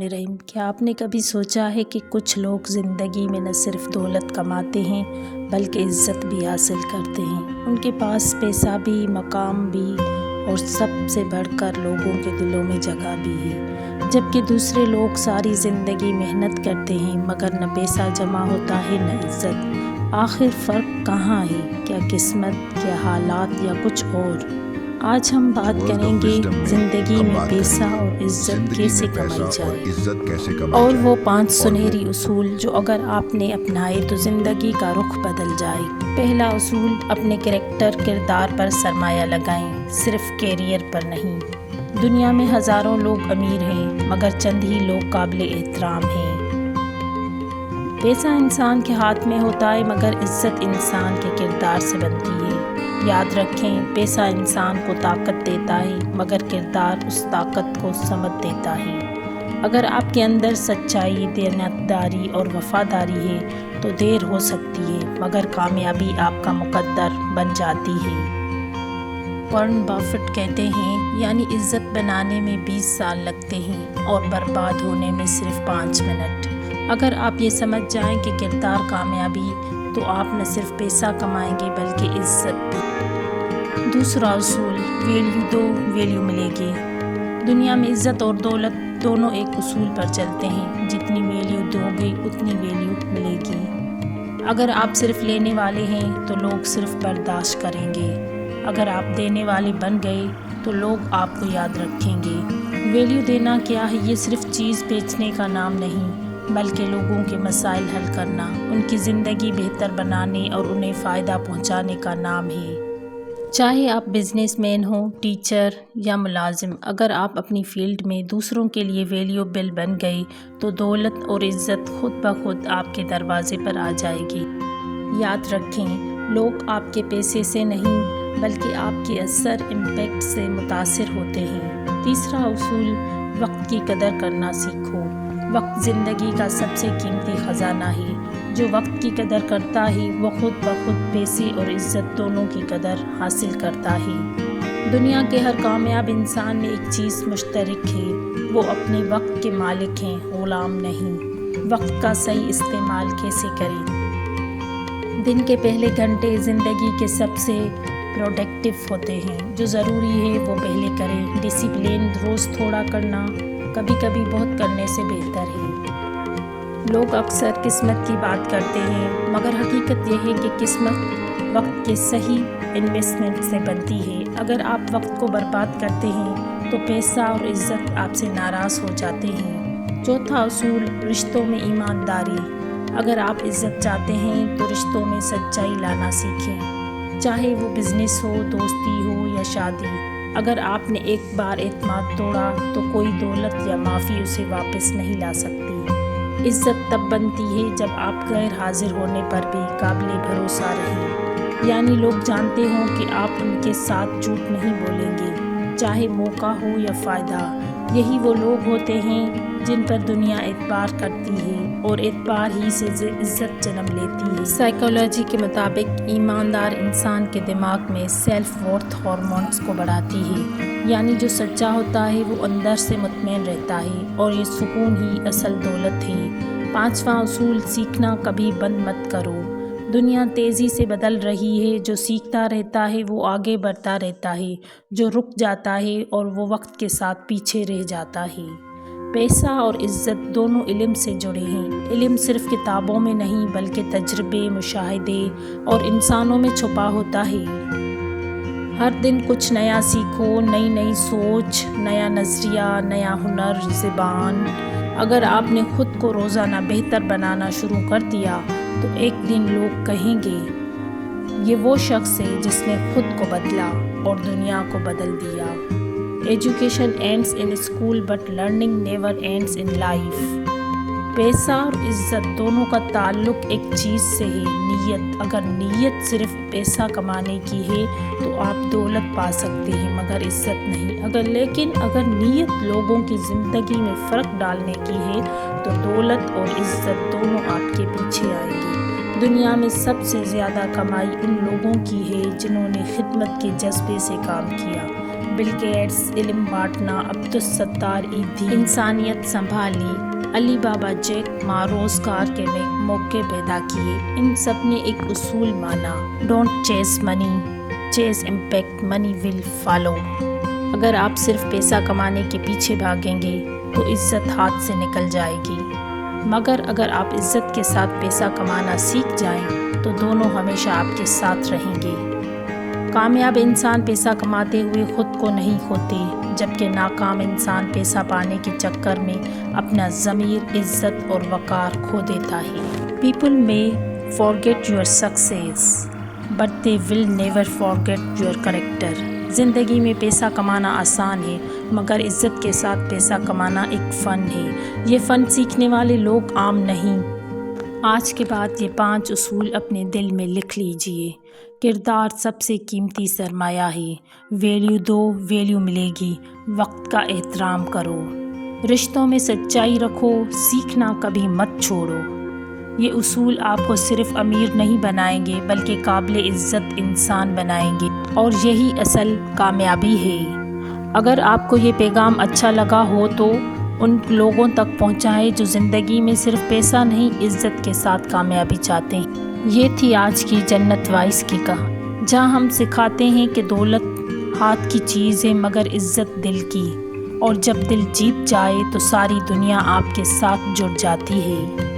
رحیم، کیا آپ نے کبھی سوچا ہے کہ کچھ لوگ زندگی میں نہ صرف دولت کماتے ہیں بلکہ عزت بھی حاصل کرتے ہیں۔ ان کے پاس پیسہ بھی، مقام بھی اور سب سے بڑھ کر لوگوں کے دلوں میں جگہ بھی ہے، جبکہ دوسرے لوگ ساری زندگی محنت کرتے ہیں مگر نہ پیسہ جمع ہوتا ہے نہ عزت۔ آخر فرق کہاں ہے؟ کیا قسمت، کیا حالات یا کچھ اور؟ آج ہم بات کریں گے زندگی میں پیسہ اور عزت کیسے کمائی جائے، اور وہ 5 سنہری اصول جو اگر آپ نے اپنائے تو زندگی کا رخ بدل جائے۔ پہلا اصول، اپنے کردار پر سرمایہ لگائیں، صرف کیریئر پر نہیں۔ دنیا میں ہزاروں لوگ امیر ہیں مگر چند ہی لوگ قابل احترام ہیں۔ پیسہ انسان کے ہاتھ میں ہوتا ہے مگر عزت انسان کے کردار سے بنتی ہے۔ یاد رکھیں، پیسہ انسان کو طاقت دیتا ہے مگر کردار اس طاقت کو سمت دیتا ہے۔ اگر آپ کے اندر سچائی، دیانتداری اور وفاداری ہے تو دیر ہو سکتی ہے مگر کامیابی آپ کا مقدر بن جاتی ہے۔ وارن بافٹ کہتے ہیں، یعنی عزت بنانے میں 20 سال لگتے ہیں اور برباد ہونے میں صرف 5 منٹ۔ اگر آپ یہ سمجھ جائیں کہ کردار کامیابی، تو آپ نہ صرف پیسہ کمائیں گے بلکہ عزت بھی۔ دوسرا اصول، ویلیو دو، ویلیو ملے گی۔ دنیا میں عزت اور دولت دونوں ایک اصول پر چلتے ہیں، جتنی ویلیو دو گے اتنی ویلیو ملے گی۔ اگر آپ صرف لینے والے ہیں تو لوگ صرف برداشت کریں گے، اگر آپ دینے والے بن گئے تو لوگ آپ کو یاد رکھیں گے۔ ویلیو دینا کیا ہے؟ یہ صرف چیز بیچنے کا نام نہیں بلکہ لوگوں کے مسائل حل کرنا، ان کی زندگی بہتر بنانے اور انہیں فائدہ پہنچانے کا نام ہے۔ چاہے آپ بزنس مین ہوں، ٹیچر یا ملازم، اگر آپ اپنی فیلڈ میں دوسروں کے لیے ویلیوبل بن گئے تو دولت اور عزت خود بخود آپ کے دروازے پر آ جائے گی۔ یاد رکھیں، لوگ آپ کے پیسے سے نہیں بلکہ آپ کے اثر، امپیکٹ سے متاثر ہوتے ہیں۔ تیسرا اصول، وقت کی قدر کرنا سیکھو۔ وقت زندگی کا سب سے قیمتی خزانہ ہے۔ جو وقت کی قدر کرتا ہے وہ خود بخود پیسے اور عزت دونوں کی قدر حاصل کرتا ہے۔ دنیا کے ہر کامیاب انسان میں ایک چیز مشترک ہے، وہ اپنے وقت کے مالک ہیں، غلام نہیں۔ وقت کا صحیح استعمال کیسے کریں؟ دن کے پہلے گھنٹے زندگی کے سب سے پروڈکٹیو ہوتے ہیں۔ جو ضروری ہے وہ پہلے کریں۔ ڈسپلن، روز تھوڑا کرنا کبھی کبھی بہت کرنے سے بہتر ہے۔ لوگ اکثر قسمت کی بات کرتے ہیں مگر حقیقت یہ ہے کہ قسمت وقت کے صحیح انویسٹمنٹ سے بنتی ہے۔ اگر آپ وقت کو برباد کرتے ہیں تو پیسہ اور عزت آپ سے ناراض ہو جاتے ہیں۔ چوتھا اصول، رشتوں میں ایمانداری۔ اگر آپ عزت چاہتے ہیں تو رشتوں میں سچائی لانا سیکھیں، چاہے وہ بزنس ہو، دوستی ہو یا شادی۔ اگر آپ نے ایک بار اعتماد توڑا تو کوئی دولت یا معافی اسے واپس نہیں لا سکتی۔ عزت تب بنتی ہے جب آپ غیر حاضر ہونے پر بھی قابل بھروسہ رہیں، یعنی لوگ جانتے ہوں کہ آپ ان کے ساتھ جھوٹ نہیں بولیں گے، چاہے موقع ہو یا فائدہ۔ یہی وہ لوگ ہوتے ہیں جن پر دنیا اعتبار کرتی ہے اور اعتبار ہی سے عزت جنم لیتی ہے۔ سائیکالوجی کے مطابق ایماندار انسان کے دماغ میں سیلف ورتھ ہارمونز کو بڑھاتی ہے، یعنی جو سچا ہوتا ہے وہ اندر سے مطمئن رہتا ہے اور یہ سکون ہی اصل دولت ہے۔ پانچواں اصول، سیکھنا کبھی بند مت کرو۔ دنیا تیزی سے بدل رہی ہے، جو سیکھتا رہتا ہے وہ آگے بڑھتا رہتا ہے، جو رک جاتا ہے اور وہ وقت کے ساتھ پیچھے رہ جاتا ہے۔ پیسہ اور عزت دونوں علم سے جڑے ہیں۔ علم صرف کتابوں میں نہیں بلکہ تجربے، مشاہدے اور انسانوں میں چھپا ہوتا ہے۔ ہر دن کچھ نیا سیکھو، نئی سوچ، نیا نظریہ، نیا ہنر، زبان۔ اگر آپ نے خود کو روزانہ بہتر بنانا شروع کر دیا تو ایک دن لوگ کہیں گے، یہ وہ شخص ہے جس نے خود کو بدلا اور دنیا کو بدل دیا۔ Education ends in school but learning never ends in life. پیسہ اور عزت دونوں کا تعلق ایک چیز سے ہے، نیت۔ اگر نیت صرف پیسہ کمانے کی ہے تو آپ دولت پا سکتے ہیں مگر عزت نہیں۔ لیکن اگر نیت لوگوں کی زندگی میں فرق ڈالنے کی ہے تو دولت اور عزت دونوں آپ کے پیچھے آئیں گے۔ دنیا میں سب سے زیادہ کمائی ان لوگوں کی ہے جنہوں نے خدمت کے جذبے سے کام کیا، بل گیٹس، علم بانٹنا، عبدالستار ایدھی، انسانیت سنبھالی، علی بابا جیک ما، روزگار کے موقع پیدا کیے۔ ان سب نے ایک اصول مانا، ڈونٹ چیز منی، چیز امپیکٹ، منی ول فالو۔ اگر آپ صرف پیسہ کمانے کے پیچھے بھاگیں گے تو عزت ہاتھ سے نکل جائے گی، مگر اگر آپ عزت کے ساتھ پیسہ کمانا سیکھ جائیں تو دونوں ہمیشہ آپ کے ساتھ رہیں گے۔ کامیاب انسان پیسہ کماتے ہوئے خود کو نہیں کھوتے، جبکہ ناکام انسان پیسہ پانے کے چکر میں اپنا ضمیر، عزت اور وقار کھو دیتا ہے۔ People may forget your success but they will never forget your character۔ زندگی میں پیسہ کمانا آسان ہے، مگر عزت کے ساتھ پیسہ کمانا ایک فن ہے۔ یہ فن سیکھنے والے لوگ عام نہیں۔ آج کے بعد یہ 5 اصول اپنے دل میں لکھ لیجئے۔ کردار سب سے قیمتی سرمایہ ہے۔ ویلیو دو، ویلیو ملے گی۔ وقت کا احترام کرو۔ رشتوں میں سچائی رکھو۔ سیکھنا کبھی مت چھوڑو۔ یہ اصول آپ کو صرف امیر نہیں بنائیں گے بلکہ قابل عزت انسان بنائیں گے، اور یہی اصل کامیابی ہے۔ اگر آپ کو یہ پیغام اچھا لگا ہو تو ان لوگوں تک پہنچائیں جو زندگی میں صرف پیسہ نہیں، عزت کے ساتھ کامیابی چاہتے ہیں۔ یہ تھی آج کی جنت وائس کی کہانی، جہاں ہم سکھاتے ہیں کہ دولت ہاتھ کی چیز ہے مگر عزت دل کی، اور جب دل جیت جائے تو ساری دنیا آپ کے ساتھ جڑ جاتی ہے۔